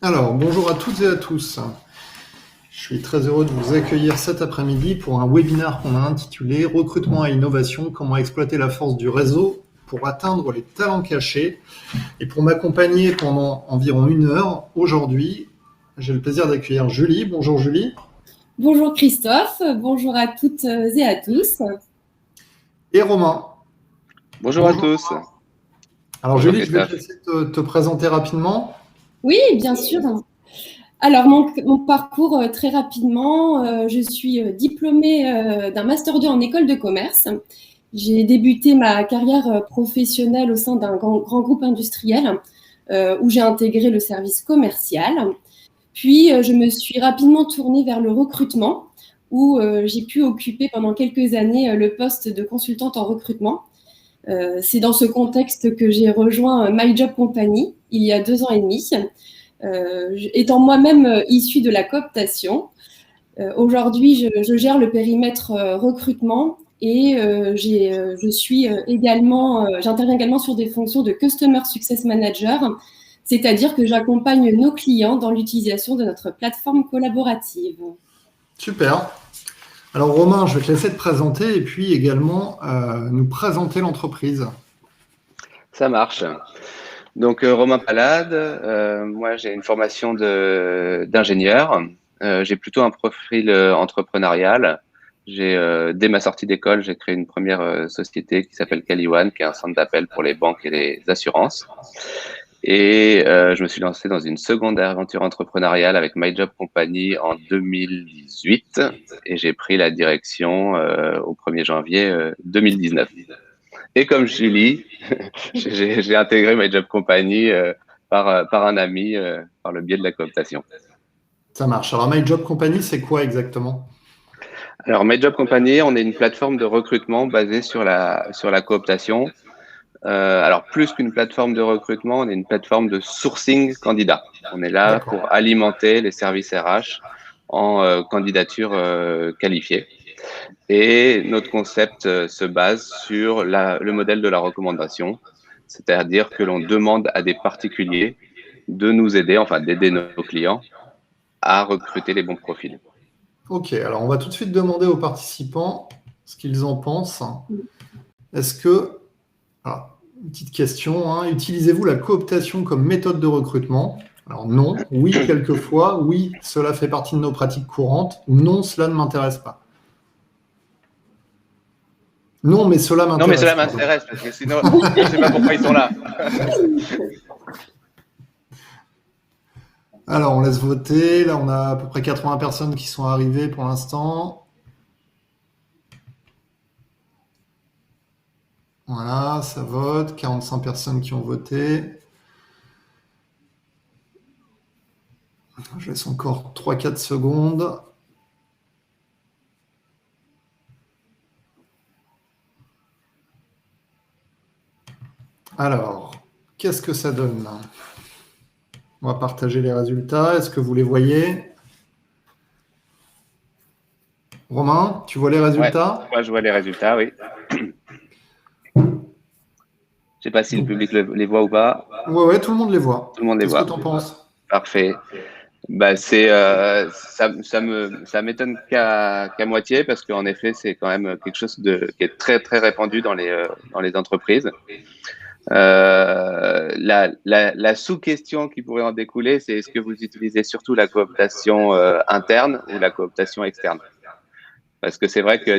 Alors, bonjour à toutes et à tous. Je suis très heureux de vous accueillir cet après-midi pour un webinaire qu'on a intitulé Recrutement et innovation, comment exploiter la force du réseau pour atteindre les talents cachés. Et pour m'accompagner pendant environ 1 heure, aujourd'hui, j'ai le plaisir d'accueillir Julie. Bonjour Julie. Bonjour Christophe, bonjour à toutes et à tous. Et Romain. Bonjour à tous. Alors Bonjour Julie, je vais te Christophe. laisser te présenter rapidement. Oui, bien sûr. Alors, mon parcours, très rapidement, je suis diplômée d'un Master 2 en école de commerce. J'ai débuté ma carrière professionnelle au sein d'un grand groupe industriel où j'ai intégré le service commercial. Puis, je me suis rapidement tournée vers le recrutement où j'ai pu occuper pendant quelques années le poste de consultante en recrutement. C'est dans ce contexte que j'ai rejoint My Job Company il y a 2 ans et demi. Étant moi-même issue de la cooptation, aujourd'hui je gère le périmètre recrutement et j'interviens également sur des fonctions de Customer Success Manager, c'est-à-dire que j'accompagne nos clients dans l'utilisation de notre plateforme collaborative. Super. Alors Romain, je vais te laisser te présenter et puis également nous présenter l'entreprise. Ça marche. Donc Romain Palade, moi j'ai une formation d'ingénieur. J'ai plutôt un profil entrepreneurial. Dès ma sortie d'école, j'ai créé une première société qui s'appelle Caliwan, qui est un centre d'appel pour les banques et les assurances. Et je me suis lancé dans une seconde aventure entrepreneuriale avec My Job Company en 2018 et j'ai pris la direction au 1er janvier 2019. Et comme Julie, j'ai intégré My Job Company par un ami par le biais de la cooptation. Ça marche. Alors My Job Company, c'est quoi exactement ? Alors My Job Company, on est une plateforme de recrutement basée sur la cooptation. Alors, plus qu'une plateforme de recrutement, on est une plateforme de sourcing candidat. On est là pour alimenter les services RH en candidature qualifiée. Et notre concept se base sur le modèle de la recommandation, c'est-à-dire que l'on demande à des particuliers de nous aider, enfin d'aider nos clients à recruter les bons profils. Ok, alors on va tout de suite demander aux participants ce qu'ils en pensent. Est-ce que... Alors, une petite question, hein. Utilisez-vous la cooptation comme méthode de recrutement ? Alors non, oui quelquefois, oui cela fait partie de nos pratiques courantes, ou non cela ne m'intéresse pas. Non mais cela m'intéresse. Non mais cela m'intéresse parce que sinon je ne sais pas pourquoi ils sont là. Alors on laisse voter, là on a à peu près 80 personnes qui sont arrivées pour l'instant. Voilà, ça vote, 45 personnes qui ont voté. Je laisse encore 3-4 secondes. Alors, qu'est-ce que ça donne là ? On va partager les résultats. Est-ce que vous les voyez ? Romain, tu vois les résultats ? Ouais, moi, je vois les résultats, oui. Je ne sais pas si le public les voit ou pas. Ouais, tout le monde les voit. Tout le monde les voit. Qu'est-ce que tu en penses ? Parfait. Bah, ça m'étonne qu'à moitié parce qu'en effet, c'est quand même quelque chose qui est très, très répandu dans les entreprises. La sous-question qui pourrait en découler, c'est est-ce que vous utilisez surtout la cooptation interne ou la cooptation externe ? Parce que c'est vrai que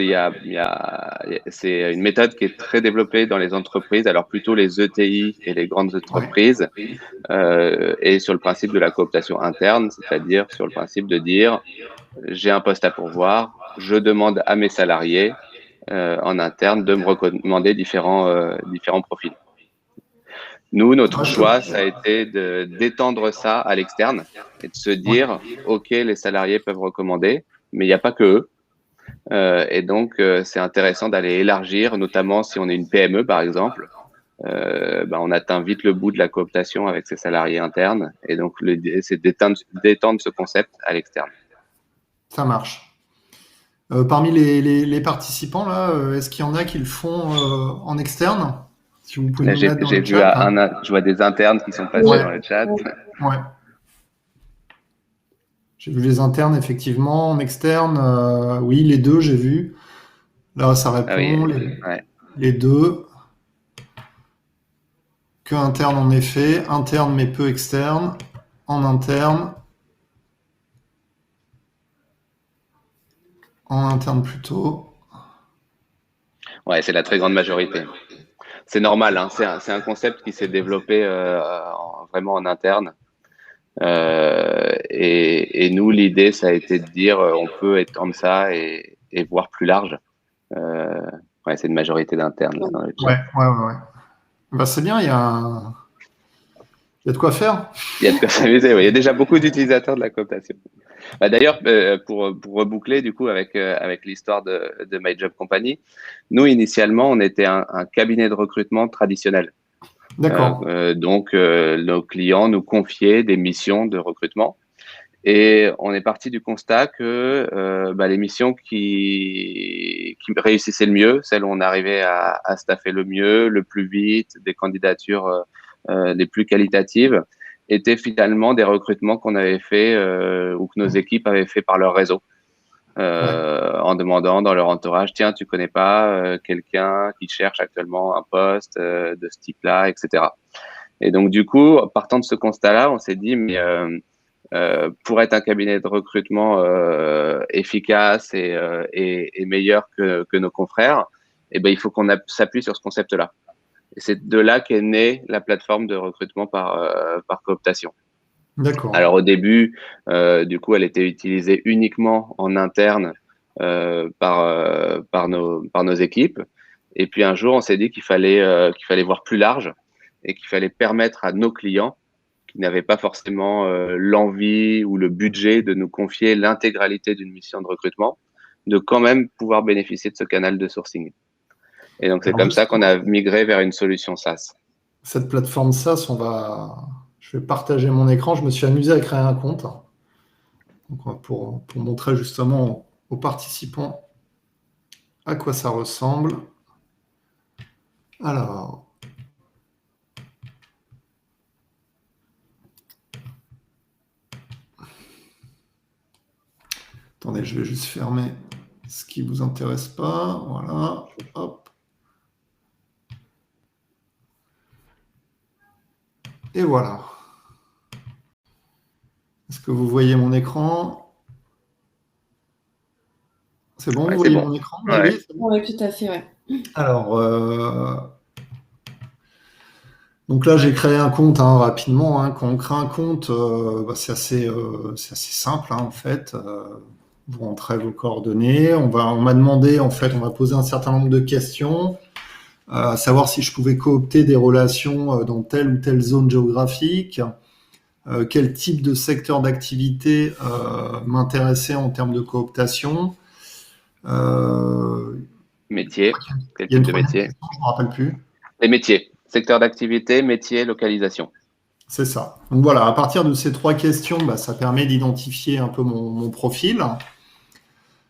c'est une méthode qui est très développée dans les entreprises, alors plutôt les ETI et les grandes entreprises, et sur le principe de la cooptation interne, c'est-à-dire sur le principe de dire j'ai un poste à pourvoir, je demande à mes salariés en interne de me recommander différents profils. Nous, notre choix, ça a été d'étendre ça à l'externe et de se dire, OK, les salariés peuvent recommander, mais il n'y a pas que eux. Et donc, c'est intéressant d'aller élargir, notamment si on est une PME, par exemple. On atteint vite le bout de la cooptation avec ses salariés internes. Et donc, c'est d'étendre ce concept à l'externe. Ça marche. Parmi les participants, là, est-ce qu'il y en a qui le font en externe ? Si vous pouvez nous mettre dans le chat. Je vois des internes qui sont passés dans le chat. Ouais. J'ai vu les internes, effectivement. En externe, oui, les deux, j'ai vu. Là, ça Ah oui, répond. ouais. Les deux. Que interne, en effet. Interne, mais peu externe. En interne. En interne, plutôt. Ouais, c'est la très grande majorité. C'est normal, hein, c'est un concept qui s'est développé vraiment en interne. Et nous, l'idée, ça a été de dire on peut étendre ça et voir plus large. Ouais, c'est une majorité d'internes là, dans le chat. Ouais. Bah, c'est bien, il y a de quoi faire. Il y a de quoi s'amuser. Ouais. Il y a déjà beaucoup d'utilisateurs de la cooptation. Bah, d'ailleurs, pour reboucler du coup avec l'histoire de My Job Company, nous initialement, on était un cabinet de recrutement traditionnel. D'accord. Donc, nos clients nous confiaient des missions de recrutement. Et on est parti du constat que les missions qui réussissaient le mieux, celles où on arrivait à staffer le mieux, le plus vite, des candidatures les plus qualitatives, étaient finalement des recrutements qu'on avait fait ou que nos équipes avaient fait par leur réseau. En demandant dans leur entourage, tiens, tu connais pas quelqu'un qui cherche actuellement un poste de ce type-là, etc. Et donc, du coup, partant de ce constat-là, on s'est dit, mais pour être un cabinet de recrutement efficace et meilleur que nos confrères, eh ben, il faut qu'on s'appuie sur ce concept-là. Et c'est de là qu'est née la plateforme de recrutement par cooptation. D'accord. Alors au début, du coup, elle était utilisée uniquement en interne par nos équipes. Et puis un jour, on s'est dit qu'il fallait voir plus large et qu'il fallait permettre à nos clients qui n'avaient pas forcément l'envie ou le budget de nous confier l'intégralité d'une mission de recrutement, de quand même pouvoir bénéficier de ce canal de sourcing. Et donc, c'est Alors, comme ça qu'on a migré vers une solution SaaS. cette plateforme SaaS, je vais partager mon écran. Je me suis amusé à créer un compte. Donc, pour montrer justement aux participants à quoi ça ressemble. Alors, attendez, je vais juste fermer ce qui ne vous intéresse pas. Voilà, hop. Et voilà. Est-ce que vous voyez mon écran? C'est bon, Ouais, vous c'est voyez bon. mon écran? Ouais. Oui, c'est bon. Oui, tout à fait, ouais. Alors, donc là, j'ai créé un compte rapidement. Quand on crée un compte, c'est assez simple en fait. Vous rentrez vos coordonnées. On m'a demandé, en fait, on m'a posé un certain nombre de questions, à savoir si je pouvais coopter des relations dans telle ou telle zone géographique, quel type de secteur d'activité m'intéressait en termes de cooptation. Métier. Quel Il y a une type de troisième métier? question, je ne me rappelle plus. Les métiers. Secteur d'activité, métier, localisation. C'est ça. Donc voilà, à partir de ces trois questions, ça permet d'identifier un peu mon profil.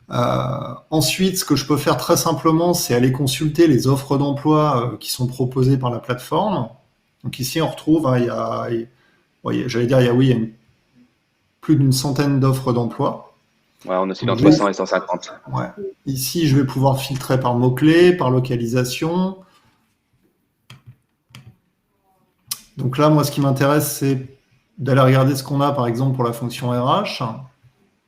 Ensuite, ce que je peux faire très simplement, c'est aller consulter les offres d'emploi qui sont proposées par la plateforme. Donc ici, on retrouve, j'allais dire, il y a plus d'une centaine d'offres d'emploi. Ouais, on oscille entre 100 et 150. Ouais. Ici, je vais pouvoir filtrer par mots-clés, par localisation. Donc là, moi, ce qui m'intéresse, c'est d'aller regarder ce qu'on a, par exemple, pour la fonction RH.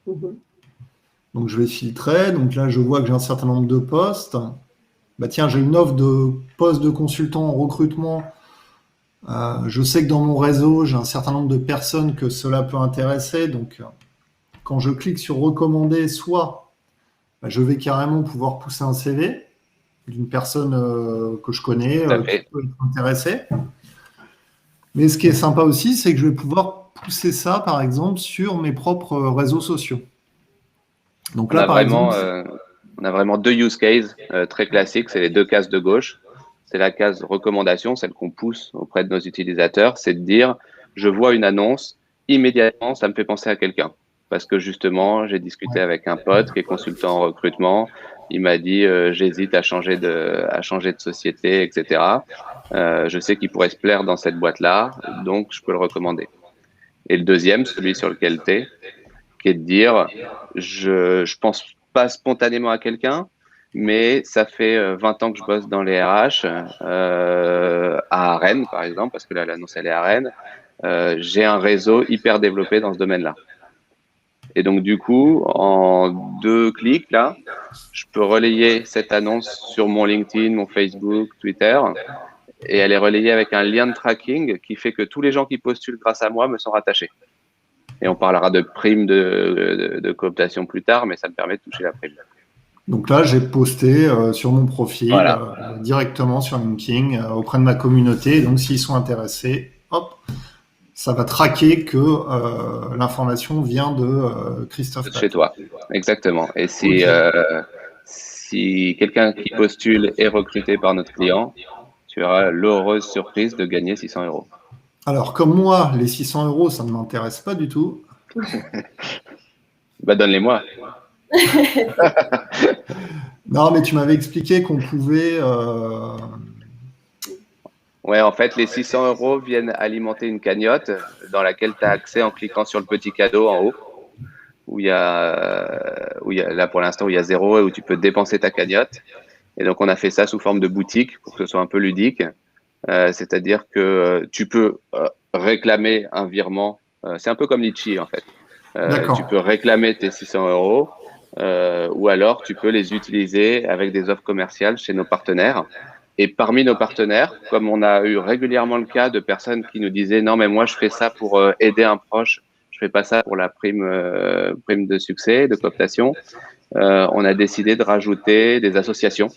Donc, je vais filtrer. Donc là, je vois que j'ai un certain nombre de postes. Tiens, j'ai une offre de poste de consultant en recrutement. Je sais que dans mon réseau, j'ai un certain nombre de personnes que cela peut intéresser. Donc, quand je clique sur recommander, soit je vais carrément pouvoir pousser un CV d'une personne que je connais, qui peut être intéressée. Mais ce qui est sympa aussi, c'est que je vais pouvoir pousser ça, par exemple, sur mes propres réseaux sociaux. Donc là, par exemple, on a vraiment deux use cases très classiques. C'est les deux cases de gauche. C'est la case recommandation, celle qu'on pousse auprès de nos utilisateurs. C'est de dire, je vois une annonce, immédiatement, ça me fait penser à quelqu'un. Parce que justement, j'ai discuté avec un pote qui est consultant en recrutement. Il m'a dit, j'hésite à changer de société, etc. Je sais qu'il pourrait se plaire dans cette boîte-là, donc je peux le recommander. Et le deuxième, celui sur lequel tu es, qui est de dire, je pense pas spontanément à quelqu'un, mais ça fait 20 ans que je bosse dans les RH, à Rennes, par exemple, parce que là, l'annonce, elle est à Rennes. J'ai un réseau hyper développé dans ce domaine-là. Et donc, du coup, en 2 clics, là, je peux relayer cette annonce sur mon LinkedIn, mon Facebook, Twitter, et elle est relayée avec un lien de tracking qui fait que tous les gens qui postulent grâce à moi me sont rattachés. Et on parlera de primes de cooptation plus tard, mais ça me permet de toucher la prime. Donc là, j'ai posté sur mon profil, Voilà. directement sur LinkedIn, auprès de ma communauté. Donc, s'ils sont intéressés, hop, ça va traquer que l'information vient de Christophe Chez Plateau. toi, exactement. Et si, si quelqu'un qui postule est recruté par notre client, tu auras l'heureuse surprise de gagner 600 euros. Alors, comme moi, les 600 euros, ça ne m'intéresse pas du tout. Bah, donne-les-moi. Non, mais tu m'avais expliqué qu'on pouvait... Ouais, en fait, les 600 euros viennent alimenter une cagnotte dans laquelle tu as accès en cliquant sur le petit cadeau en haut, où il y a, là pour l'instant, où il y a 0 et où tu peux dépenser ta cagnotte. Et donc, on a fait ça sous forme de boutique pour que ce soit un peu ludique. C'est-à-dire que tu peux réclamer un virement. C'est un peu comme Litchi, en fait. Tu peux réclamer tes 600 euros ou alors tu peux les utiliser avec des offres commerciales chez nos partenaires. Et parmi nos partenaires, comme on a eu régulièrement le cas de personnes qui nous disaient « Non, mais moi, je fais ça pour aider un proche, je fais pas ça pour la prime de succès, de cooptation », on a décidé de rajouter des associations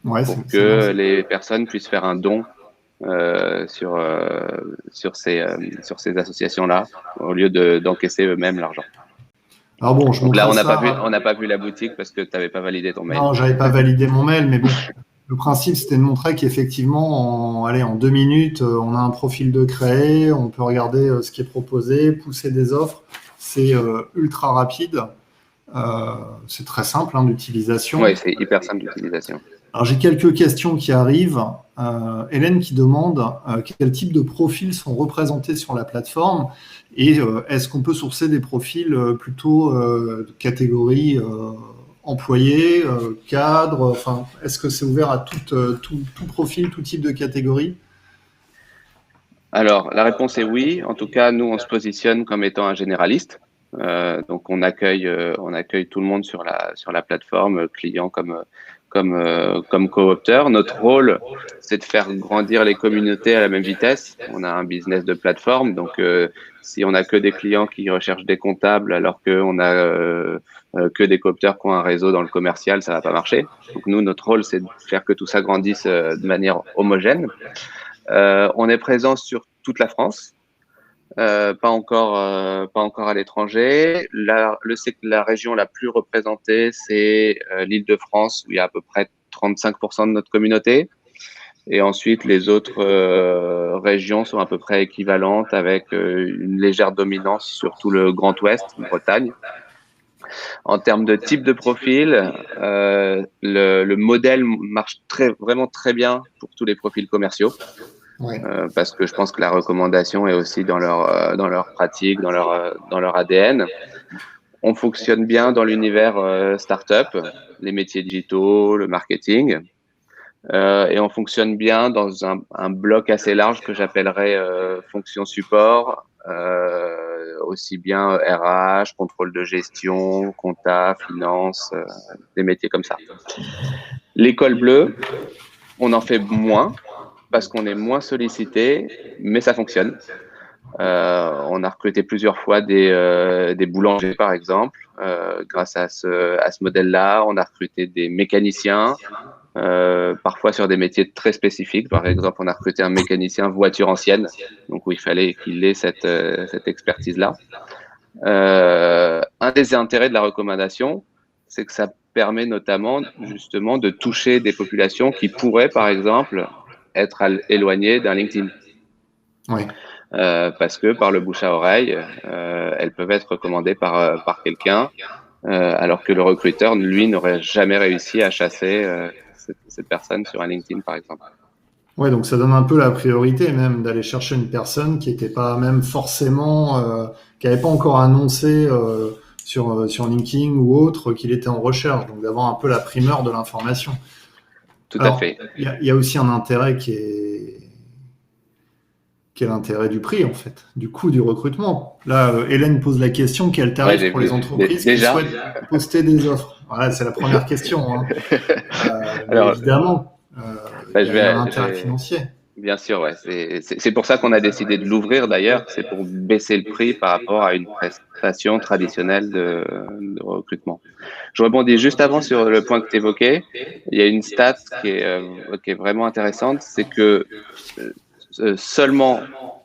pour que les personnes puissent faire un don sur ces associations-là, au lieu d'encaisser eux-mêmes l'argent. Alors bon, donc là, on n'a pas vu la boutique parce que tu n'avais pas validé ton mail. Non, j'avais pas validé mon mail, mais bon, le principe, c'était de montrer qu'effectivement, en 2 minutes, on a un profil de créé, on peut regarder ce qui est proposé, pousser des offres. C'est ultra rapide. C'est très simple d'utilisation. Oui, c'est hyper simple d'utilisation. Alors, j'ai quelques questions qui arrivent. Hélène qui demande quel type de profils sont représentés sur la plateforme et est-ce qu'on peut sourcer des profils plutôt de catégorie employé, cadre, enfin, est-ce que c'est ouvert à tout profil, tout type de catégorie? Alors, la réponse est oui. En tout cas, nous, on se positionne comme étant un généraliste. Donc, on accueille tout le monde sur la plateforme, clients comme coopteurs. Notre rôle, c'est de faire grandir les communautés à la même vitesse. On a un business de plateforme, donc si on n'a que des clients qui recherchent des comptables alors qu'on a que des coopteurs qui ont un réseau dans le commercial, ça va pas marcher. Donc nous, notre rôle, c'est de faire que tout ça grandisse de manière homogène. On est présent sur toute la France. Pas encore à l'étranger. La région la plus représentée, c'est l'Île-de-France, où il y a à peu près 35% de notre communauté. Et ensuite, les autres régions sont à peu près équivalentes, avec une légère dominance sur tout le Grand Ouest, Bretagne. En termes de type de profil, le modèle marche vraiment très bien pour tous les profils commerciaux. Ouais. Parce que je pense que la recommandation est aussi dans leur pratique, dans leur ADN. On fonctionne bien dans l'univers startup, les métiers digitaux, le marketing, et on fonctionne bien dans un bloc assez large que j'appellerais fonction support, aussi bien RH, contrôle de gestion, compta, finance, des métiers comme ça. L'école bleue, on en fait moins, parce qu'on est moins sollicité, mais ça fonctionne. On a recruté plusieurs fois des boulangers, par exemple, grâce à ce modèle-là. On a recruté des mécaniciens, parfois sur des métiers très spécifiques. Par exemple, on a recruté un mécanicien voiture ancienne, donc où il fallait qu'il ait cette expertise-là. Un des intérêts de la recommandation, c'est que ça permet notamment, justement, de toucher des populations qui pourraient, par exemple, être éloignées d'un LinkedIn. Oui. Parce que par le bouche à oreille, elles peuvent être recommandées par quelqu'un, alors que le recruteur, lui, n'aurait jamais réussi à chasser cette personne sur un LinkedIn, par exemple. Ouais, donc ça donne un peu la priorité même d'aller chercher une personne qui n'était pas même forcément, qui n'avait pas encore annoncé sur LinkedIn ou autre qu'il était en recherche, donc d'avoir un peu la primeur de l'information. Tout à fait. Il y a aussi un intérêt qui est l'intérêt du prix, en fait, du coût du recrutement. Là, Hélène pose la question, quel tarif pour les entreprises qui souhaitent poster des offres? Voilà, c'est la première question. Hein. Alors, évidemment, il y a un intérêt financier. Bien sûr, ouais. C'est pour ça qu'on a décidé de l'ouvrir, d'ailleurs. C'est pour baisser le prix par rapport à une prestation traditionnelle de recrutement. Je rebondis juste avant sur le point que tu évoquais. Il y a une stat qui est vraiment intéressante, c'est que seulement,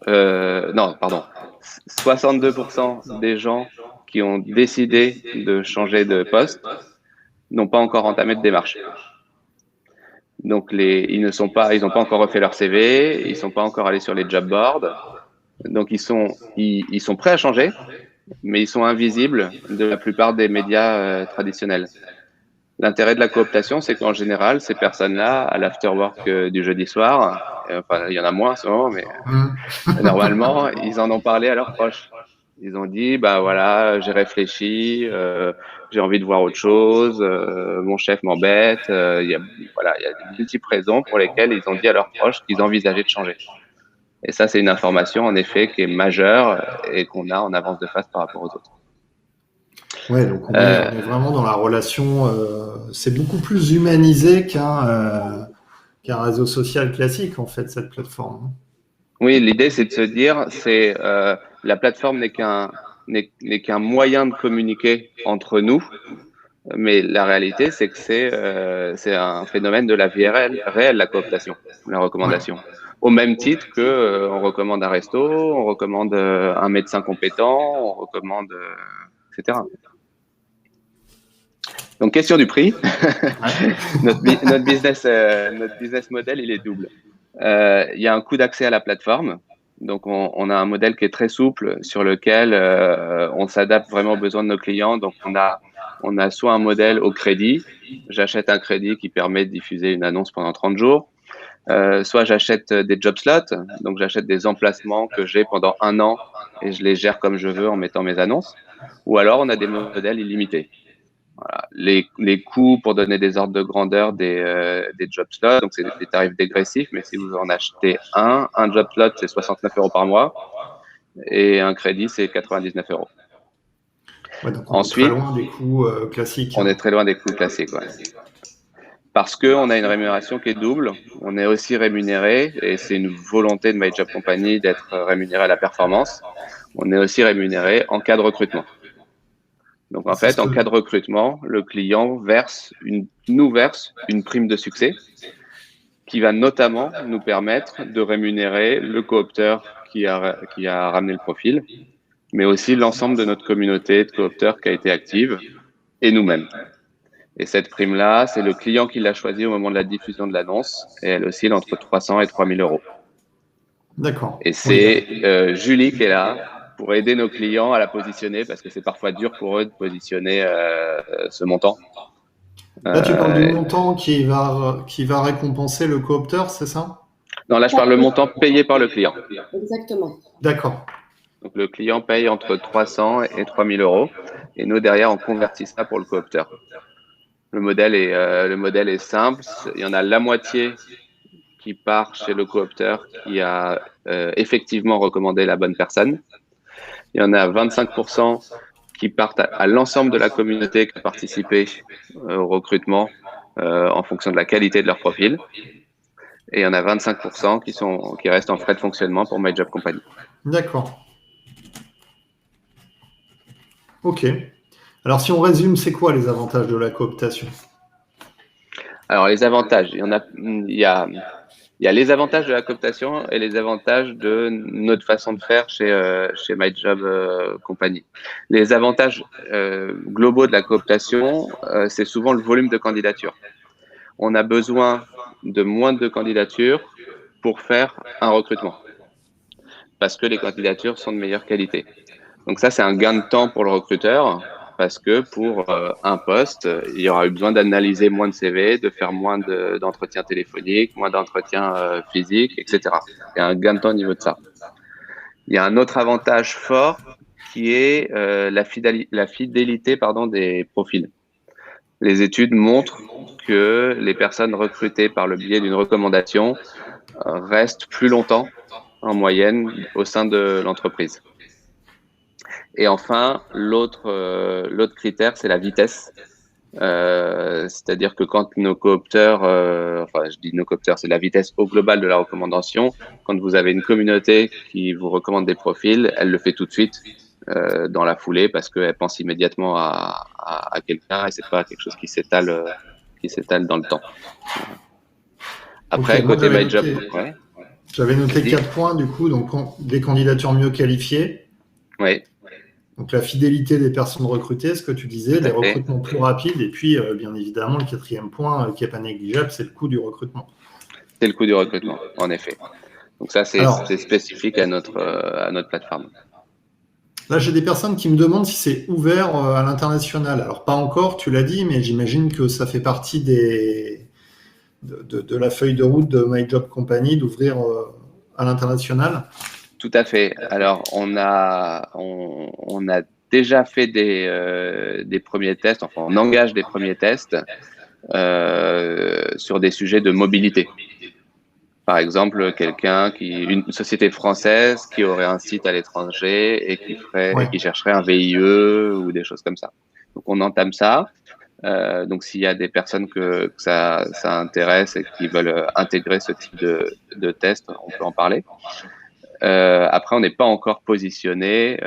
62% des gens qui ont décidé de changer de poste n'ont pas encore entamé de démarche. Donc ils n'ont pas encore refait leur CV, ils sont pas encore allés sur les job boards. Donc ils sont prêts à changer, mais ils sont invisibles de la plupart des médias traditionnels. L'intérêt de la cooptation, c'est qu'en général, ces personnes-là, à l'afterwork du jeudi soir, enfin, il y en a moins en ce moment, mais normalement, ils en ont parlé à leurs proches. Ils ont dit, bah voilà, j'ai réfléchi, j'ai envie de voir autre chose, mon chef m'embête. Il y a de multiples raisons pour lesquelles ils ont dit à leurs proches qu'ils envisageaient de changer. Et ça, c'est une information, en effet, qui est majeure et qu'on a en avance de phase par rapport aux autres. Ouais, donc on est vraiment dans la relation. C'est beaucoup plus humanisé qu'un réseau social classique, en fait, cette plateforme. Oui, l'idée, c'est de se dire, la plateforme n'est qu'un moyen de communiquer entre nous, mais la réalité, c'est que c'est un phénomène de la vie réelle, la cooptation, la recommandation. Ouais. Au même titre que on recommande un resto, on recommande un médecin compétent, on recommande, etc. Donc, question du prix. notre business model, il est double. Il y a un coût d'accès à la plateforme. Donc, on a un modèle qui est très souple sur lequel on s'adapte vraiment aux besoins de nos clients. Donc, on a soit un modèle au crédit. J'achète un crédit qui permet de diffuser une annonce pendant 30 jours. Soit j'achète des job slots. Donc, j'achète des emplacements que j'ai pendant 1 an et je les gère comme je veux en mettant mes annonces. Ou alors, on a des modèles illimités. Voilà. Les coûts pour donner des ordres de grandeur des job slots, donc c'est des tarifs dégressifs, mais si vous en achetez un job slot, c'est 69 € par mois et un crédit, c'est 99 €. Ouais, donc on est très loin des coûts classiques. On est très loin des coûts classiques, ouais. Parce qu'on a une rémunération qui est double, on est aussi rémunéré, et c'est une volonté de My Job Company d'être rémunéré à la performance, on est aussi rémunéré en cas de recrutement. Donc, en fait, en cas de recrutement, le client nous verse une prime de succès qui va notamment nous permettre de rémunérer le coopteur qui a ramené le profil, mais aussi l'ensemble de notre communauté de coopteurs qui a été active et nous-mêmes. Et cette prime-là, c'est le client qui l'a choisie au moment de la diffusion de l'annonce et elle oscille entre 300 et 3 000 €. D'accord. Et c'est Julie qui est là pour aider nos clients à la positionner, parce que c'est parfois dur pour eux de positionner ce montant. Là, tu parles du montant qui va récompenser le coopteur, c'est ça? Non, là, je parle le montant payé par le client. Exactement. D'accord. Donc, le client paye entre 300 et 3 000 €. Et nous, derrière, on convertit ça pour le coopteur. Le modèle est simple. Il y en a la moitié qui part chez le coopteur qui a effectivement recommandé la bonne personne. Il y en a 25% qui partent à l'ensemble de la communauté qui a participé au recrutement en fonction de la qualité de leur profil. Et il y en a 25% qui restent en frais de fonctionnement pour My Job Company. D'accord. Ok. Alors, si on résume, c'est quoi les avantages de la cooptation? Alors, les avantages, il y a les avantages de la cooptation et les avantages de notre façon de faire chez My Job Company. Les avantages globaux de la cooptation, c'est souvent le volume de candidatures. On a besoin de moins de candidatures pour faire un recrutement, parce que les candidatures sont de meilleure qualité. Donc ça, c'est un gain de temps pour le recruteur, parce que pour un poste, il y aura eu besoin d'analyser moins de CV, de faire moins d'entretiens téléphoniques, moins d'entretiens physiques, etc. Il y a un gain de temps au niveau de ça. Il y a un autre avantage fort, qui est la fidélité des profils. Les études montrent que les personnes recrutées par le biais d'une recommandation restent plus longtemps en moyenne au sein de l'entreprise. Et enfin, l'autre critère, c'est la vitesse. C'est-à-dire que quand nos coopteurs, je dis nos coopteurs, c'est la vitesse au global de la recommandation. Quand vous avez une communauté qui vous recommande des profils, elle le fait tout de suite dans la foulée parce qu'elle pense immédiatement à quelqu'un et c'est pas quelque chose qui s'étale dans le temps. Après, okay, côté MyJob, ouais. J'avais noté 4 points du coup, donc des candidatures mieux qualifiées. Oui. Donc la fidélité des personnes recrutées, ce que tu disais, des recrutements plus rapides, et puis bien évidemment le 4e point qui n'est pas négligeable, c'est le coût du recrutement. C'est le coût du recrutement, en effet. Donc ça, c'est spécifique à notre plateforme. Là, j'ai des personnes qui me demandent si c'est ouvert à l'international. Alors pas encore, tu l'as dit, mais j'imagine que ça fait partie de la feuille de route de My Job Company d'ouvrir à l'international. Tout à fait. Alors, on a déjà fait des premiers tests, enfin, on engage des premiers tests sur des sujets de mobilité. Par exemple, une société française qui aurait un site à l'étranger et qui chercherait un VIE ou des choses comme ça. Donc, on entame ça. Donc, s'il y a des personnes que ça intéresse et qui veulent intégrer ce type de test, on peut en parler. Après, on n'est pas encore positionné.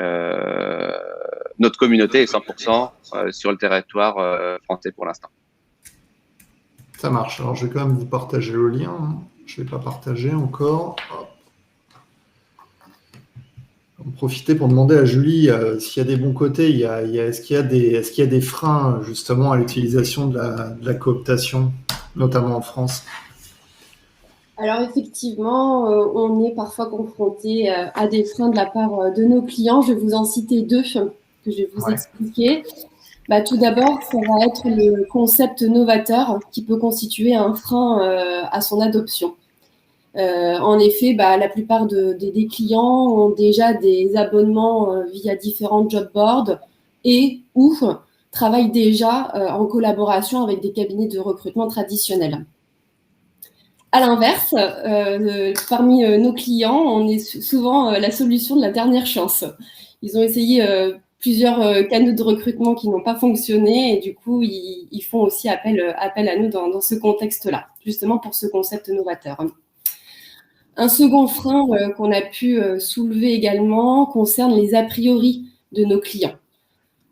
Notre communauté est 100% sur le territoire français pour l'instant. Ça marche. Alors, je vais quand même vous partager le lien. Je ne vais pas partager encore. On va profiter pour demander à Julie s'il y a des bons côtés. Est-ce qu'il y a des freins justement à l'utilisation de la cooptation, notamment en France? Alors effectivement, on est parfois confronté à des freins de la part de nos clients. Je vais vous en citer 2 que je vais vous expliquer. Tout d'abord, ça va être le concept novateur qui peut constituer un frein à son adoption. En effet, la plupart des clients ont déjà des abonnements via différents job boards et ou travaillent déjà en collaboration avec des cabinets de recrutement traditionnels. À l'inverse, parmi nos clients, on est souvent la solution de la dernière chance. Ils ont essayé plusieurs canaux de recrutement qui n'ont pas fonctionné et du coup, ils font aussi appel à nous dans ce contexte-là, justement pour ce concept novateur. Un second frein qu'on a pu soulever également concerne les a priori de nos clients.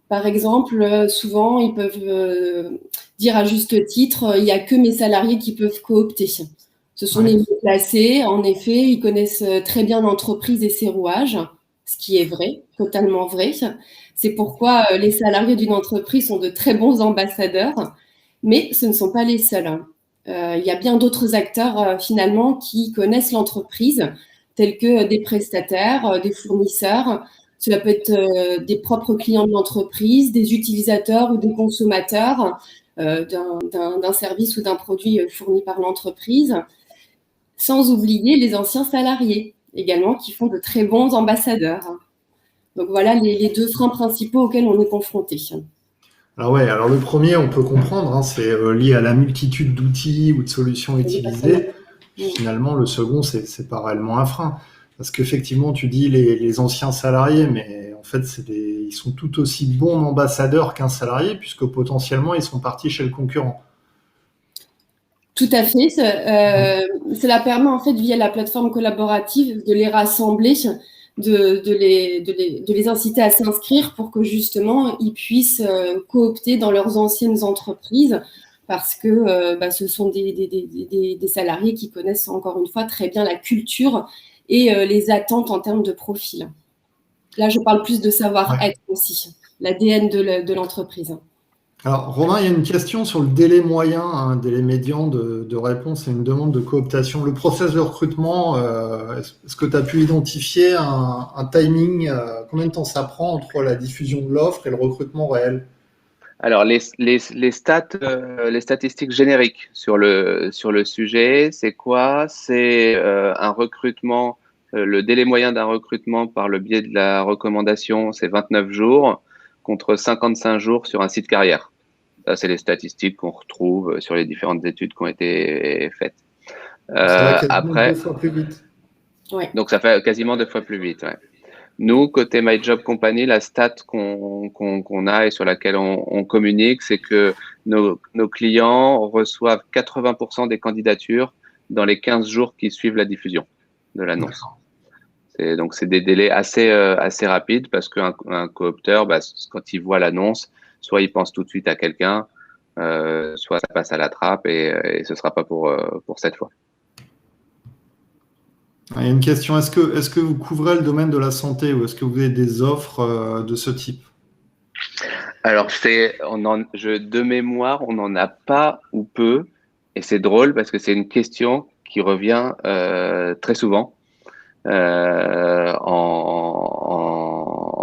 Par exemple, souvent, ils peuvent dire à juste titre, il n'y a que mes salariés qui peuvent coopter. Ce sont des mieux placés, en effet, ils connaissent très bien l'entreprise et ses rouages, ce qui est vrai, totalement vrai. C'est pourquoi les salariés d'une entreprise sont de très bons ambassadeurs, mais ce ne sont pas les seuls. Il y a bien d'autres acteurs finalement qui connaissent l'entreprise, tels que des prestataires, des fournisseurs. Cela peut être des propres clients de l'entreprise, des utilisateurs ou des consommateurs d'un service ou d'un produit fourni par l'entreprise. Sans oublier les anciens salariés également qui font de très bons ambassadeurs. Donc voilà les 2 freins principaux auxquels on est confronté. Alors le premier, on peut comprendre, c'est lié à la multitude d'outils ou de solutions utilisées. Finalement, le second, c'est pas réellement un frein. Parce qu'effectivement, tu dis les anciens salariés, mais en fait, ils sont tout aussi bons ambassadeurs qu'un salarié, puisque potentiellement, ils sont partis chez le concurrent. Tout à fait. Cela permet en fait via la plateforme collaborative de les rassembler, de les inciter à s'inscrire pour que justement ils puissent coopter dans leurs anciennes entreprises parce que ce sont des salariés qui connaissent encore une fois très bien la culture et les attentes en termes de profil. Là, je parle plus de savoir-être aussi, l'ADN de l'entreprise. Alors, Romain, il y a une question sur le délai moyen, un délai médian de réponse à une demande de cooptation. Le process de recrutement, est-ce que tu as pu identifier un timing, combien de temps ça prend entre la diffusion de l'offre et le recrutement réel? Alors, les statistiques génériques sur le sujet, c'est quoi? C'est un recrutement le délai moyen d'un recrutement par le biais de la recommandation, c'est 29 jours contre 55 jours sur un site carrière. Ça, c'est les statistiques qu'on retrouve sur les différentes études qui ont été faites. Ça va quasiment Après, 2 fois plus vite. Ouais. donc ça fait quasiment 2 fois plus vite. Ouais. Nous, côté My Job Company, la stat qu'on a et sur laquelle on communique, c'est que nos clients reçoivent 80% des candidatures dans les 15 jours qui suivent la diffusion de l'annonce. Donc, c'est des délais assez rapides parce qu'un coopteur, quand il voit l'annonce, soit il pense tout de suite à quelqu'un, soit ça passe à la trappe et ce sera pas pour cette fois. Il y a une question, est-ce que vous couvrez le domaine de la santé ou est-ce que vous avez des offres de ce type? Alors, de mémoire, on n'en a pas ou peu, et c'est drôle parce que c'est une question qui revient très souvent en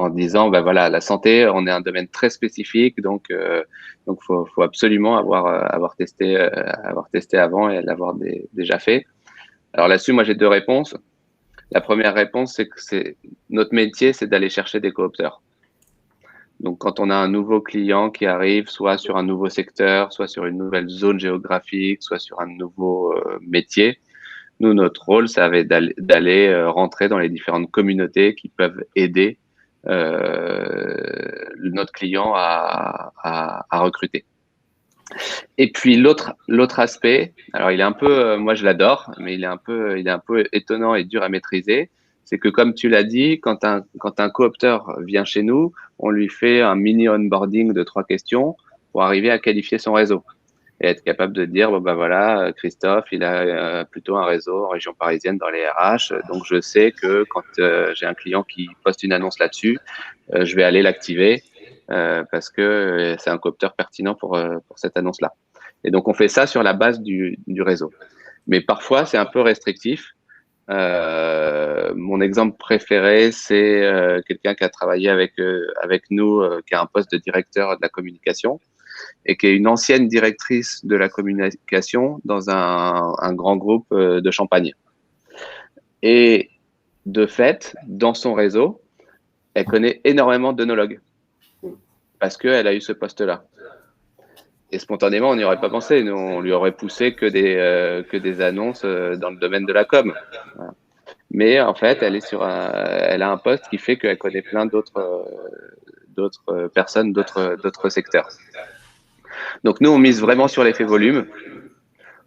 disant, voilà, la santé, on est un domaine très spécifique, donc faut absolument avoir testé avant et l'avoir déjà fait. Alors là-dessus, moi j'ai 2 réponses. La première réponse, c'est que notre métier, c'est d'aller chercher des coopteurs. Donc, quand on a un nouveau client qui arrive, soit sur un nouveau secteur, soit sur une nouvelle zone géographique, soit sur un nouveau métier, nous, notre rôle, ça va être d'aller rentrer dans les différentes communautés qui peuvent aider notre client à recruter. Et puis l'autre aspect, alors il est un peu, moi je l'adore, mais il est un peu étonnant et dur à maîtriser. C'est que comme tu l'as dit, quand un coopteur vient chez nous, on lui fait un mini onboarding de 3 questions pour arriver à qualifier son réseau et être capable de dire voilà, Christophe, il a plutôt un réseau en région parisienne dans les RH, donc je sais que quand j'ai un client qui poste une annonce là-dessus, je vais aller l'activer. Parce que c'est un coopteur pertinent pour cette annonce-là. Et donc, on fait ça sur la base du réseau. Mais parfois, c'est un peu restrictif. Mon exemple préféré, c'est quelqu'un qui a travaillé avec nous, qui a un poste de directeur de la communication et qui est une ancienne directrice de la communication dans un grand groupe de Champagne. Et de fait, dans son réseau, elle connaît énormément d'œnologues parce qu'elle a eu ce poste-là. Et spontanément, on n'y aurait pas pensé. Nous, on lui aurait poussé que des annonces dans le domaine de la com. Voilà. Mais en fait, elle a un poste qui fait qu'elle connaît plein d'autres personnes, d'autres secteurs. Donc nous, on mise vraiment sur l'effet volume,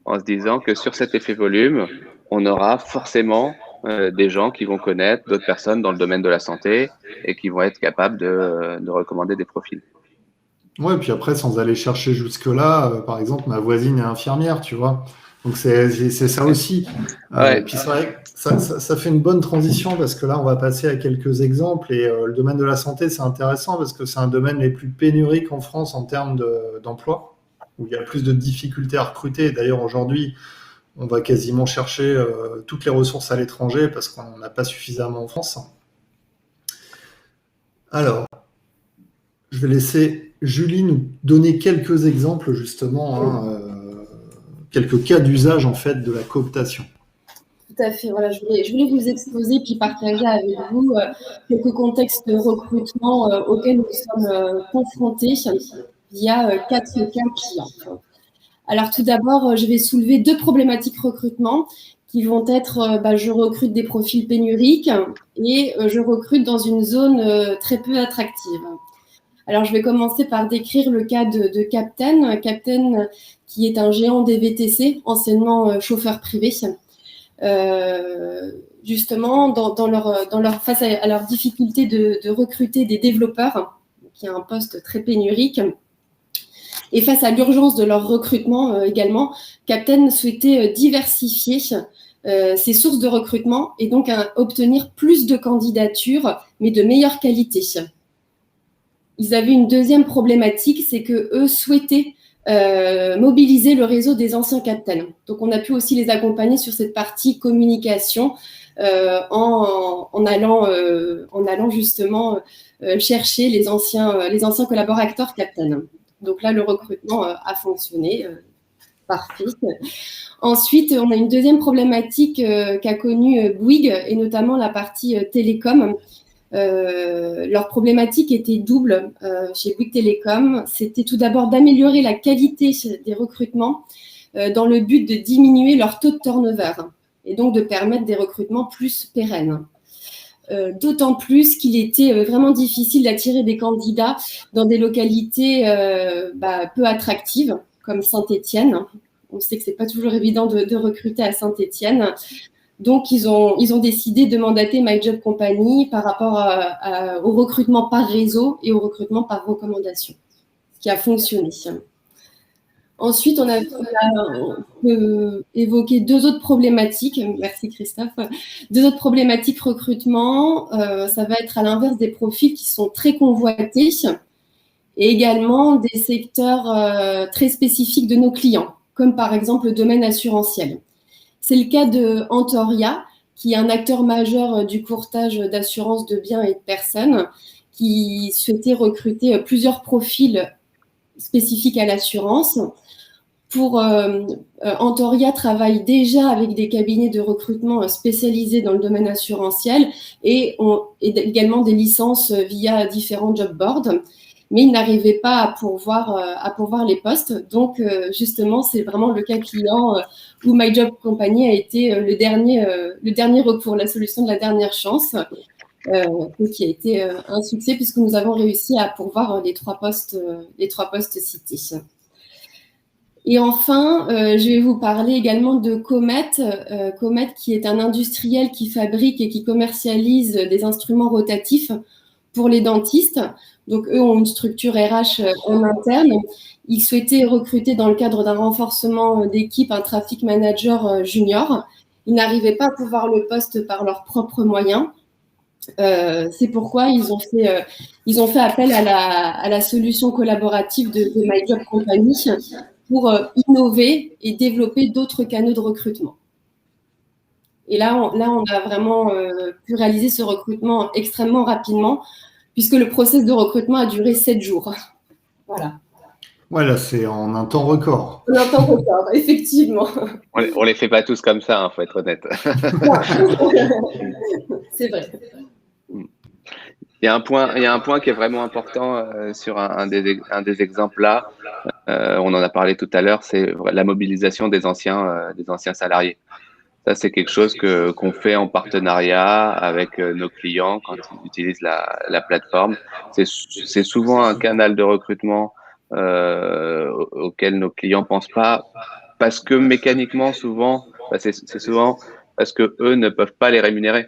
en se disant que sur cet effet volume, on aura forcément des gens qui vont connaître d'autres personnes dans le domaine de la santé et qui vont être capables de recommander des profils. Ouais, puis après, sans aller chercher jusque-là, par exemple, ma voisine est infirmière, tu vois. Donc c'est ça aussi. Ouais. Puis c'est vrai que ça fait une bonne transition parce que là, on va passer à quelques exemples. Et le domaine de la santé, c'est intéressant parce que c'est un domaine les plus pénuriques en France en termes d'emploi, où il y a plus de difficultés à recruter. D'ailleurs, aujourd'hui, on va quasiment chercher toutes les ressources à l'étranger parce qu'on n'en a pas suffisamment en France. Alors, je vais laisser Julie nous donner quelques exemples justement, quelques cas d'usage en fait de la cooptation. Tout à fait. Voilà, je voulais vous exposer puis partager avec vous quelques contextes de recrutement auxquels nous sommes confrontés via 4 cas clients. Alors tout d'abord, je vais soulever 2 problématiques recrutement qui vont être je recrute des profils pénuriques et je recrute dans une zone très peu attractive. Alors, je vais commencer par décrire le cas de Captain. Captain, qui est un géant des VTC, anciennement chauffeur privé. Justement, face à leur difficulté de recruter des développeurs, qui est un poste très pénurique, et face à l'urgence de leur recrutement également, Captain souhaitait diversifier ses sources de recrutement et donc obtenir plus de candidatures, mais de meilleure qualité. Ils avaient une deuxième problématique, c'est qu'eux souhaitaient mobiliser le réseau des anciens Captain. Donc, on a pu aussi les accompagner sur cette partie communication en allant justement chercher les anciens collaborateurs Captain. Donc là, le recrutement a fonctionné Parfait. Ensuite, on a une deuxième problématique qu'a connue Bouygues, et notamment la partie télécom. Leur problématique était double chez Bouygues Télécom. C'était tout d'abord d'améliorer la qualité des recrutements dans le but de diminuer leur taux de turnover et donc de permettre des recrutements plus pérennes. D'autant plus qu'il était vraiment difficile d'attirer des candidats dans des localités peu attractives, comme Saint-Étienne. On sait que ce n'est pas toujours évident de recruter à Saint-Étienne. Donc, ils ont décidé de mandater My Job Company par rapport au recrutement par réseau et au recrutement par recommandation, ce qui a fonctionné. Ensuite, on peut évoquer deux autres problématiques. Merci Christophe. Deux autres problématiques recrutement. Ça va être à l'inverse des profils qui sont très convoités et également des secteurs très spécifiques de nos clients, comme par exemple le domaine assurantiel. C'est le cas de Antoria, qui est un acteur majeur du courtage d'assurance de biens et de personnes, qui souhaitait recruter plusieurs profils spécifiques à l'assurance. Antoria travaille déjà avec des cabinets de recrutement spécialisés dans le domaine assurantiel et également des licences via différents job boards, mais ils n'arrivaient pas à pourvoir les postes. Donc, justement, c'est vraiment le cas client où My Job Company a été le dernier recours, la solution de la dernière chance, qui a été un succès puisque nous avons réussi à pourvoir les trois postes cités. Et enfin, je vais vous parler également de Comet. Comet, qui est un industriel qui fabrique et qui commercialise des instruments rotatifs pour les dentistes. Donc, eux ont une structure RH en interne. Ils souhaitaient recruter dans le cadre d'un renforcement d'équipe un traffic manager junior. Ils n'arrivaient pas à pouvoir le poste par leurs propres moyens. C'est pourquoi ils ont fait appel à la solution collaborative de My Job Company pour innover et développer d'autres canaux de recrutement. Et là, on a vraiment pu réaliser ce recrutement extrêmement rapidement, puisque le process de recrutement a duré 7 jours. Voilà. Ouais, là, c'est en un temps record. En un temps record, effectivement. On les fait pas tous comme ça, faut être honnête. C'est vrai. Il y a un point qui est vraiment important sur un des exemples là. On en a parlé tout à l'heure, c'est la mobilisation des anciens salariés. Ça, c'est quelque chose qu'on fait en partenariat avec nos clients quand ils utilisent la plateforme. C'est souvent un canal de recrutement auquel nos clients pensent pas, parce que mécaniquement, souvent, c'est souvent parce que eux ne peuvent pas les rémunérer.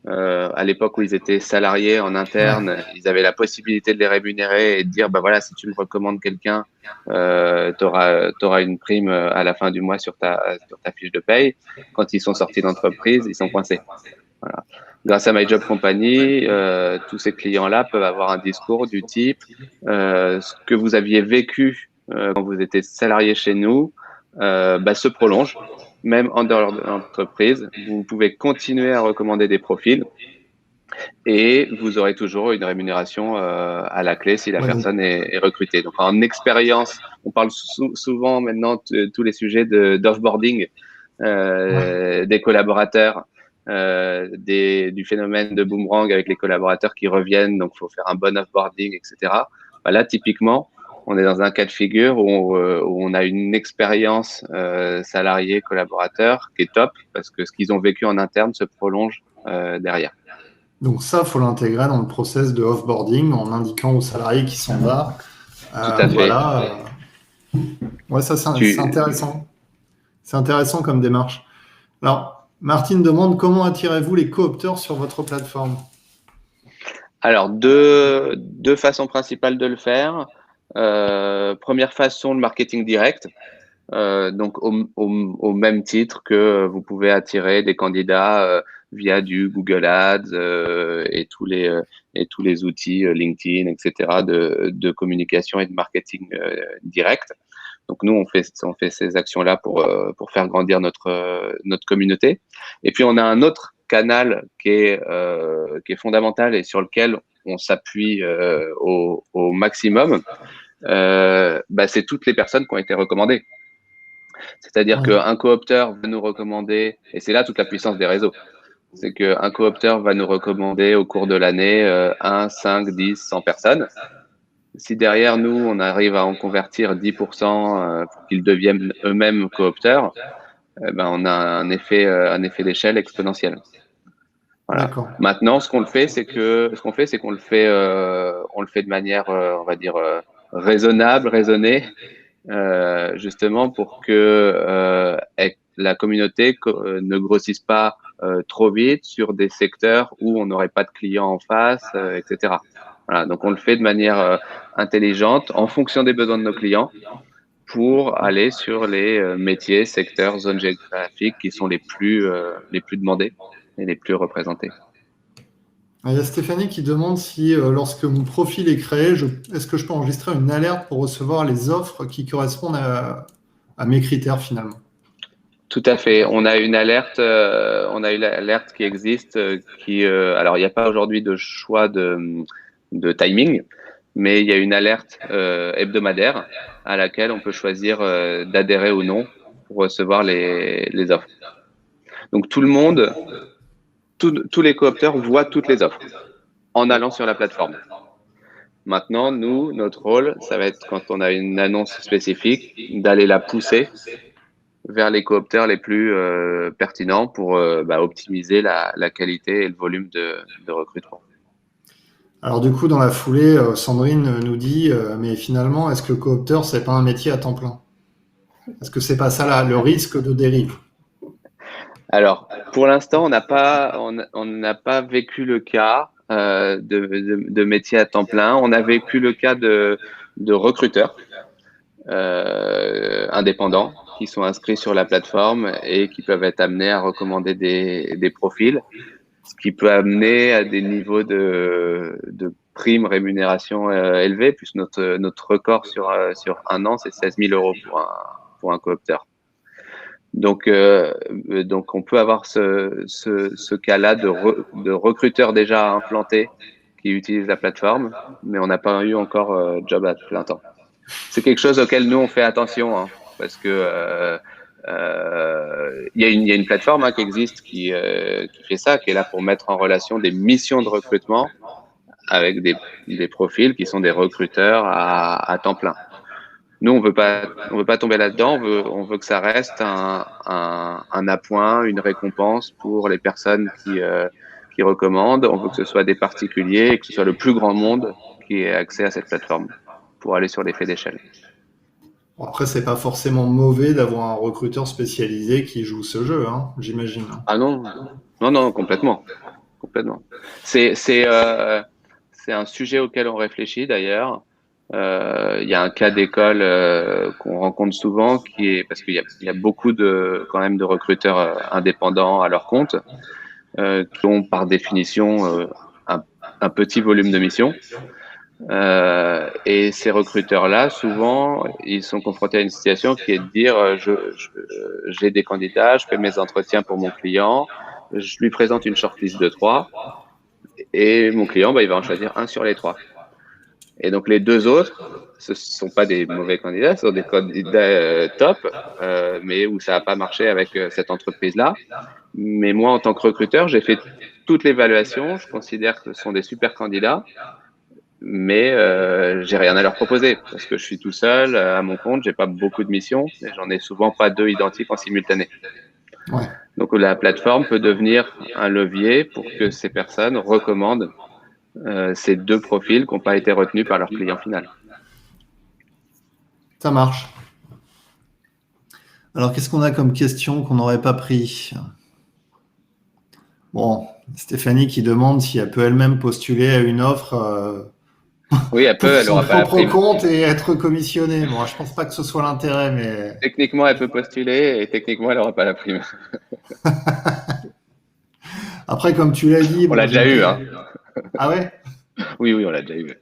À l'époque où ils étaient salariés en interne, ils avaient la possibilité de les rémunérer et de dire, bah voilà, si tu me recommandes quelqu'un, t'auras une prime à la fin du mois sur ta fiche de paye. Quand ils sont sortis d'entreprise, ils sont coincés. Voilà. Grâce à My Job Company, tous ces clients-là peuvent avoir un discours du type, ce que vous aviez vécu quand vous étiez salarié chez nous, se prolonge. Même en dehors de l'entreprise, vous pouvez continuer à recommander des profils et vous aurez toujours une rémunération à la clé si la personne est recrutée. Donc, en expérience, on parle souvent maintenant de tous les sujets d'offboarding des collaborateurs, du phénomène de boomerang avec les collaborateurs qui reviennent. Donc, il faut faire un bon offboarding, etc. Là, typiquement, on est dans un cas de figure où on a une expérience salarié collaborateur qui est top parce que ce qu'ils ont vécu en interne se prolonge derrière. Donc ça, il faut l'intégrer dans le process de offboarding en indiquant aux salariés qui s'en va. Tout à fait. Voilà. Ouais, ça c'est intéressant. C'est intéressant comme démarche. Alors, Martine demande comment attirez-vous les coopteurs sur votre plateforme? Alors, deux façons principales de le faire. Première façon, le marketing direct. Donc, au même titre que vous pouvez attirer des candidats via du Google Ads et tous les outils LinkedIn, etc. de communication et de marketing direct. Donc, nous, on fait ces actions-là pour faire grandir notre communauté. Et puis, on a un autre canal qui est fondamental et sur lequel on s'appuie au maximum. C'est toutes les personnes qui ont été recommandées. C'est-à-dire Ouais. qu'un coopteur va nous recommander, et c'est là toute la puissance des réseaux, c'est qu'un coopteur va nous recommander au cours de l'année 1, 5, 10, 100 personnes. Si derrière nous, on arrive à en convertir 10% pour qu'ils deviennent eux-mêmes coopteurs, ben on a un effet d'échelle exponentiel. Voilà. D'accord. Maintenant, ce qu'on fait, c'est qu'on le fait de manière, on va dire, raisonnable, raisonnée, justement pour que la communauté ne grossisse pas trop vite sur des secteurs où on n'aurait pas de clients en face, etc. Voilà. Donc, on le fait de manière intelligente, en fonction des besoins de nos clients, pour aller sur les métiers, secteurs, zones géographiques qui sont les plus demandés et les plus représentés. Il y a Stéphanie qui demande si, lorsque mon profil est créé, est-ce que je peux enregistrer une alerte pour recevoir les offres qui correspondent à mes critères finalement? Tout à fait. On a une alerte qui existe, alors il n'y a pas aujourd'hui de choix de timing, mais il y a une alerte hebdomadaire à laquelle on peut choisir d'adhérer ou non pour recevoir les offres. Donc tout le monde, tous les coopteurs voient toutes les offres en allant sur la plateforme. Maintenant, nous, notre rôle, ça va être quand on a une annonce spécifique, d'aller la pousser vers les coopteurs les plus pertinents pour optimiser la qualité et le volume de recrutement. Alors du coup, dans la foulée, Sandrine nous dit, mais finalement, est-ce que le coopteur, c'est pas un métier à temps plein? Est-ce que c'est pas ça là, le risque de dérive? Alors, pour l'instant, on n'a pas vécu le cas de métier à temps plein. On a vécu le cas de recruteurs indépendants qui sont inscrits sur la plateforme et qui peuvent être amenés à recommander des profils, ce qui peut amener à des niveaux de primes rémunération élevés, puisque notre record sur un an, c'est 16 000 € pour un coopteur. Donc on peut avoir ce cas-là de recruteurs déjà implantés qui utilisent la plateforme, mais on n'a pas eu encore job à plein temps. C'est quelque chose auquel nous on fait attention, hein, parce que il y a une plateforme qui existe qui fait ça, qui est là pour mettre en relation des missions de recrutement avec des profils qui sont des recruteurs à temps plein. Nous, on veut pas tomber là-dedans. On veut que ça reste un appoint, une récompense pour les personnes qui recommandent. On veut que ce soit des particuliers et que ce soit le plus grand monde qui ait accès à cette plateforme pour aller sur l'effet d'échelle. Bon, après, c'est pas forcément mauvais d'avoir un recruteur spécialisé qui joue ce jeu, hein, j'imagine. Ah non, complètement. C'est un sujet auquel on réfléchit d'ailleurs. Il y a un cas d'école qu'on rencontre souvent parce qu'il y a beaucoup quand même de recruteurs indépendants à leur compte qui ont par définition un petit volume de missions. Et ces recruteurs-là, souvent, ils sont confrontés à une situation qui est de dire j'ai des candidats, je fais mes entretiens pour mon client, je lui présente une shortlist de 3 et mon client, il va en choisir un sur les 3. Et donc les 2 autres, ce sont pas des mauvais candidats, ce sont des candidats top, mais où ça n'a pas marché avec cette entreprise-là. Mais moi, en tant que recruteur, j'ai fait toute l'évaluation, je considère que ce sont des super candidats, mais j'ai rien à leur proposer parce que je suis tout seul à mon compte, j'ai pas beaucoup de missions et j'en ai souvent pas 2 identiques en simultané. Ouais. Donc la plateforme peut devenir un levier pour que ces personnes recommandent ces 2 profils qui n'ont pas été retenus par leur client final. Ça marche. Alors, qu'est-ce qu'on a comme question qu'on n'aurait pas pris? Bon, Stéphanie qui demande si elle peut elle-même postuler à une offre oui, elle pour son aura pas la propre prime. compte et être commissionnée. Bon, je pense pas que ce soit l'intérêt, mais... Techniquement, elle peut postuler et techniquement, elle n'aura pas la prime. Après, comme tu l'as dit... On l'a déjà eu, hein. Ah ouais? Oui, on l'a déjà eu.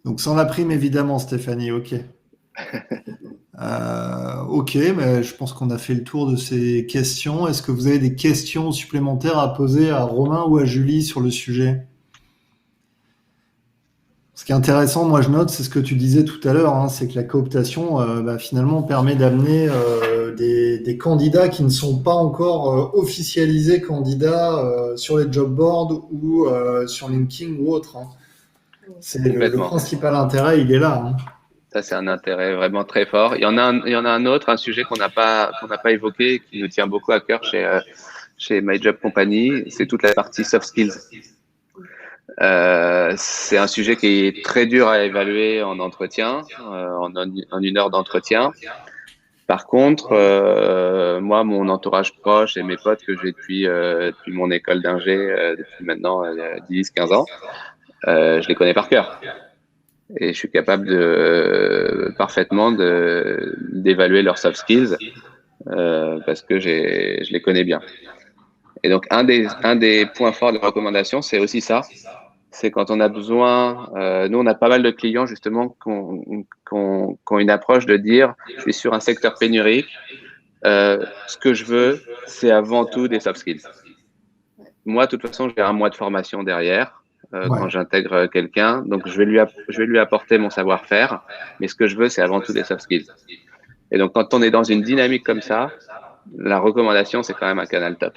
Donc sans la prime, évidemment, Stéphanie, ok. Ok, mais je pense qu'on a fait le tour de ces questions. Est-ce que vous avez des questions supplémentaires à poser à Romain ou à Julie sur le sujet? Ce qui est intéressant, moi je note, c'est ce que tu disais tout à l'heure, hein, c'est que la cooptation finalement permet d'amener des candidats qui ne sont pas encore officialisés candidats sur les job boards ou sur LinkedIn ou autre. Hein. C'est le Complètement. principal intérêt, il est là. Hein. Ça, c'est un intérêt vraiment très fort. Il y en a un autre, un sujet qu'on n'a pas évoqué, qui nous tient beaucoup à cœur chez My Job Company, c'est toute la partie soft skills. C'est un sujet qui est très dur à évaluer en entretien, en une heure d'entretien. Par contre, moi, mon entourage proche et mes potes que j'ai depuis mon école d'ingé, depuis maintenant 10-15 ans, je les connais par cœur. Et je suis capable parfaitement d'évaluer leurs soft skills parce que je les connais bien. Et donc, un des points forts de la recommandation, c'est aussi ça. C'est quand on a besoin, nous on a pas mal de clients justement qui ont une approche de dire, je suis sur un secteur pénurique, ce que je veux, c'est avant tout des soft skills. Moi, de toute façon, j'ai un mois de formation derrière quand j'intègre quelqu'un, donc je vais lui apporter mon savoir-faire, mais ce que je veux, c'est avant tout des soft skills. Et donc, quand on est dans une dynamique comme ça, la recommandation, c'est quand même un canal top.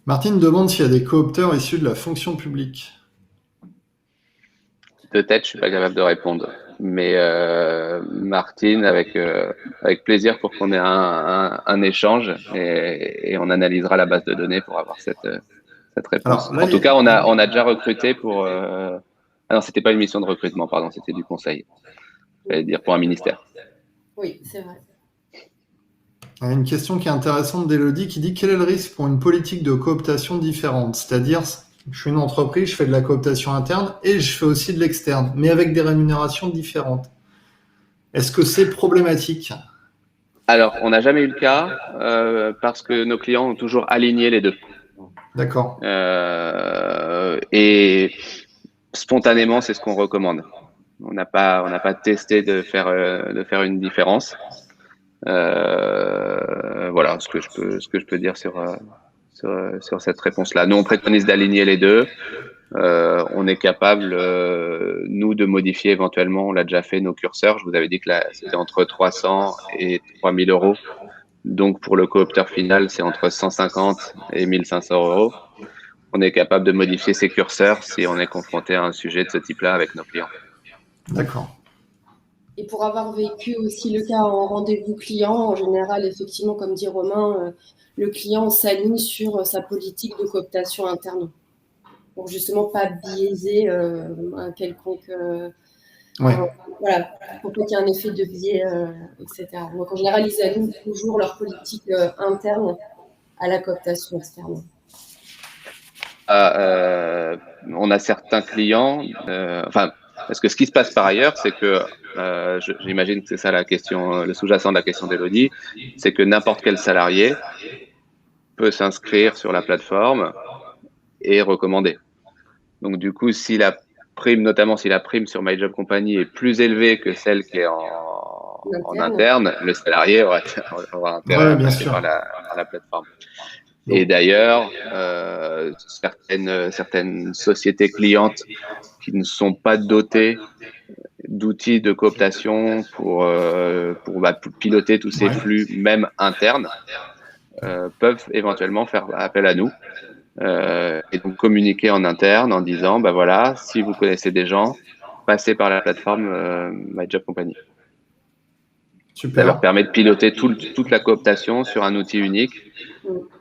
Martine demande s'il y a des coopteurs issus de la fonction publique. De tête, je suis pas capable de répondre. Mais Martine, avec plaisir pour qu'on ait un échange et on analysera la base de données pour avoir cette réponse. Alors, là, en tout cas, on a déjà recruté pour. Ah non, c'était pas une mission de recrutement, pardon, c'était du conseil. J'allais dire pour un ministère. Oui, c'est vrai. Il y a une question qui est intéressante d'Élodie qui dit quel est le risque pour une politique de cooptation différente? C'est-à-dire, je suis une entreprise, je fais de la cooptation interne et je fais aussi de l'externe, mais avec des rémunérations différentes. Est-ce que c'est problématique? Alors, on n'a jamais eu le cas parce que nos clients ont toujours aligné les deux. D'accord. Et spontanément, c'est ce qu'on recommande. On n'a pas testé de faire une différence. Voilà ce que je peux dire sur cette réponse-là. Nous, on préconise d'aligner les deux. On est capable, nous, de modifier éventuellement. On l'a déjà fait, nos curseurs. Je vous avais dit que là, c'était entre 300 et 3000 euros. Donc, pour le coopteur final, c'est entre 150 et 1500 euros. On est capable de modifier ces curseurs si on est confronté à un sujet de ce type-là avec nos clients. D'accord. Et pour avoir vécu aussi le cas en rendez-vous client, en général, effectivement, comme dit Romain, le client s'aligne sur sa politique de cooptation interne. Pour justement pas biaiser un quelconque. Voilà, pour pas qu'il y ait un effet de biais, etc. Donc en général, ils alignent toujours leur politique interne à la cooptation externe. On a certains clients, parce que ce qui se passe par ailleurs, c'est que j'imagine que c'est ça la question, le sous-jacent de la question d'Élodie, c'est que n'importe quel salarié peut s'inscrire sur la plateforme et recommander. Donc du coup, si la prime sur My Job Company est plus élevée que celle qui est en interne, le salarié aura intérêt à passer par la plateforme. Donc. Et d'ailleurs, certaines sociétés clientes qui ne sont pas dotées d'outils de cooptation pour piloter tous ces flux, même internes, peuvent éventuellement faire appel à nous et donc communiquer en interne en disant, voilà, si vous connaissez des gens, passez par la plateforme My Job Company. Super. Ça leur permet de piloter toute la cooptation sur un outil unique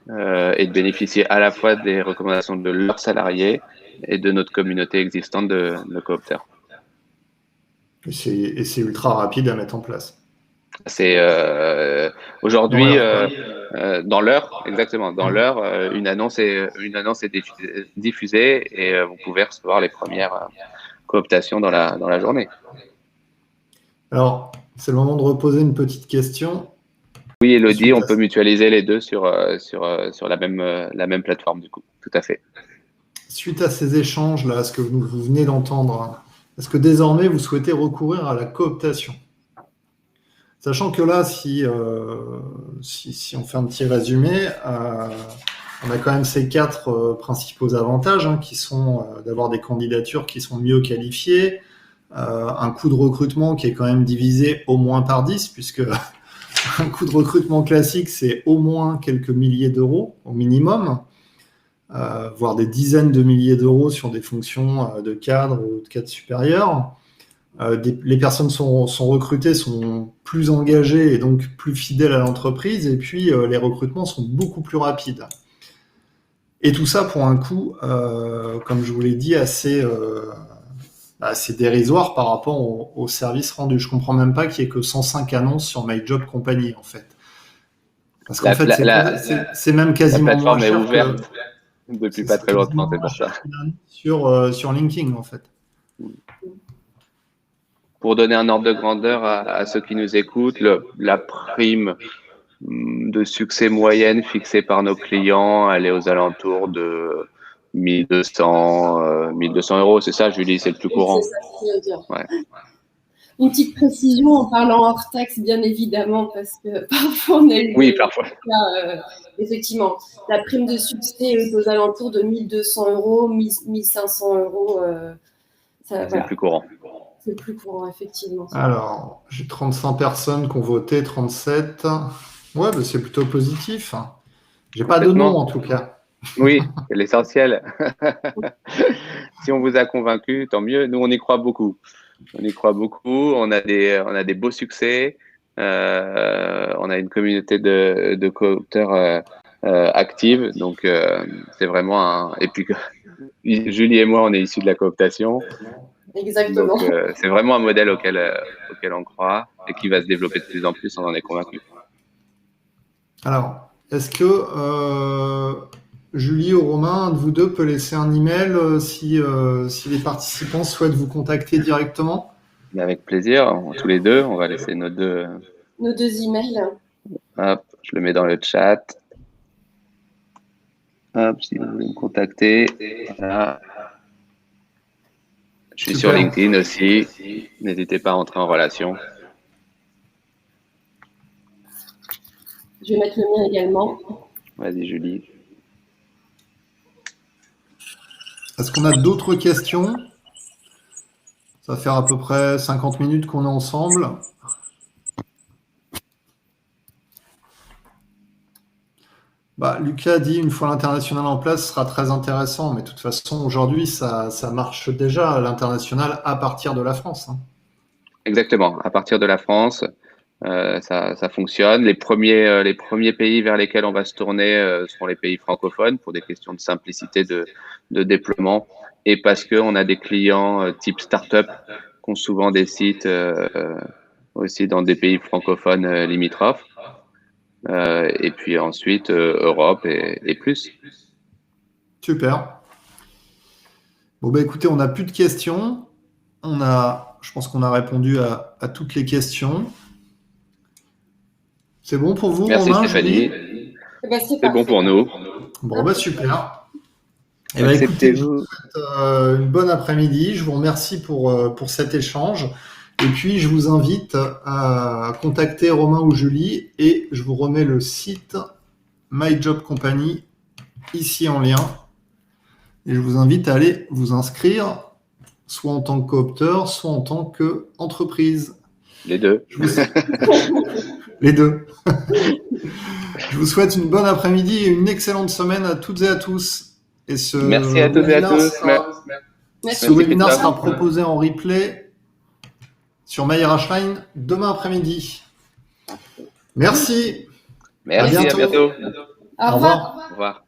et de bénéficier à la fois des recommandations de leurs salariés et de notre communauté existante de coopteurs. Et c'est ultra rapide à mettre en place. C'est aujourd'hui dans l'heure, exactement. Dans l'heure, une annonce est diffusée et vous pouvez recevoir les premières cooptations dans la journée. Alors, c'est le moment de reposer une petite question. Oui, Élodie, on peut mutualiser les deux sur la même plateforme du coup. Tout à fait. Suite à ces échanges là, ce que vous venez d'entendre, est-ce que désormais vous souhaitez recourir à la cooptation? Sachant que là, si on fait un petit résumé, on a quand même ces 4 principaux avantages qui sont d'avoir des candidatures qui sont mieux qualifiées, un coût de recrutement qui est quand même divisé au moins par 10, puisque un coût de recrutement classique, c'est au moins quelques milliers d'euros au minimum, voire des dizaines de milliers d'euros sur des fonctions de cadre ou de cadre supérieur. Les personnes sont recrutées, sont plus engagées et donc plus fidèles à l'entreprise, et puis les recrutements sont beaucoup plus rapides. Et tout ça pour un coût, comme je vous l'ai dit, assez dérisoire par rapport au service rendu. Je comprends même pas qu'il y ait que 105 annonces sur My Job Company, en fait. Parce qu'en fait, c'est même quasiment la plateforme moins est cher ouverte depuis pas très longtemps, c'est pour ça. Sur LinkedIn, en fait. Pour donner un ordre de grandeur à ceux qui nous écoutent, la prime de succès moyenne fixée par nos clients, elle est aux alentours de 1200 euros. C'est ça, Julie, c'est le plus courant. C'est ça ce que je veux dire. Ouais. Une petite précision en parlant hors taxe, bien évidemment, parce que parfois on a eu. Oui, parfois. Effectivement, la prime de succès est aux alentours de 1200 euros, 1500 euros. C'est le plus courant. C'est le plus courant, effectivement. Alors, j'ai 35 personnes qui ont voté, 37. Ouais, bah c'est plutôt positif. J'ai pas de nom, en tout cas. Oui, c'est l'essentiel. Si on vous a convaincu, tant mieux. Nous, on y croit beaucoup. On y croit beaucoup. On a des beaux succès. On a une communauté de coopteurs active. Donc, c'est vraiment Et puis, Julie et moi, on est issus de la cooptation. Exactement. Donc, c'est vraiment un modèle auquel on croit et qui va se développer de plus en plus, on en est convaincu. Alors, est-ce que Julie ou Romain, un de vous deux, peut laisser un email si les participants souhaitent vous contacter directement? Avec plaisir, tous les deux, on va laisser nos deux emails. Hop, je le mets dans le chat. Hop, si vous voulez me contacter, voilà. Je suis sur LinkedIn aussi. N'hésitez pas à entrer en relation. Je vais mettre le mien également. Vas-y, Julie. Est-ce qu'on a d'autres questions? Ça va faire à peu près 50 minutes qu'on est ensemble. Lucas dit, une fois l'international en place, ce sera très intéressant. Mais de toute façon, aujourd'hui, ça marche déjà, l'international, à partir de la France. Exactement, à partir de la France, ça fonctionne. Les premiers pays vers lesquels on va se tourner seront les pays francophones pour des questions de simplicité de déploiement et parce qu'on a des clients type start-up qui ont souvent des sites aussi dans des pays francophones limitrophes. Et puis ensuite, Europe et plus. Super. Bon, écoutez, on n'a plus de questions. Je pense qu'on a répondu à toutes les questions. C'est bon pour vous, Merci Romain, Stéphanie. C'est bon pour nous. Bon, super. Écoutez, je vous souhaite une bonne après-midi. Je vous remercie pour cet échange. Et puis, je vous invite à contacter Romain ou Julie et je vous remets le site My Job Company ici en lien. Et je vous invite à aller vous inscrire, soit en tant que coopteur, soit en tant qu'entreprise. Les deux. Les deux. Je vous souhaite une bonne après-midi et une excellente semaine à toutes et à tous. Et merci à toutes et à tous. Ce webinaire sera proposé en replay sur MyRHline demain après-midi. Merci. Merci, à bientôt. Au revoir. Au revoir.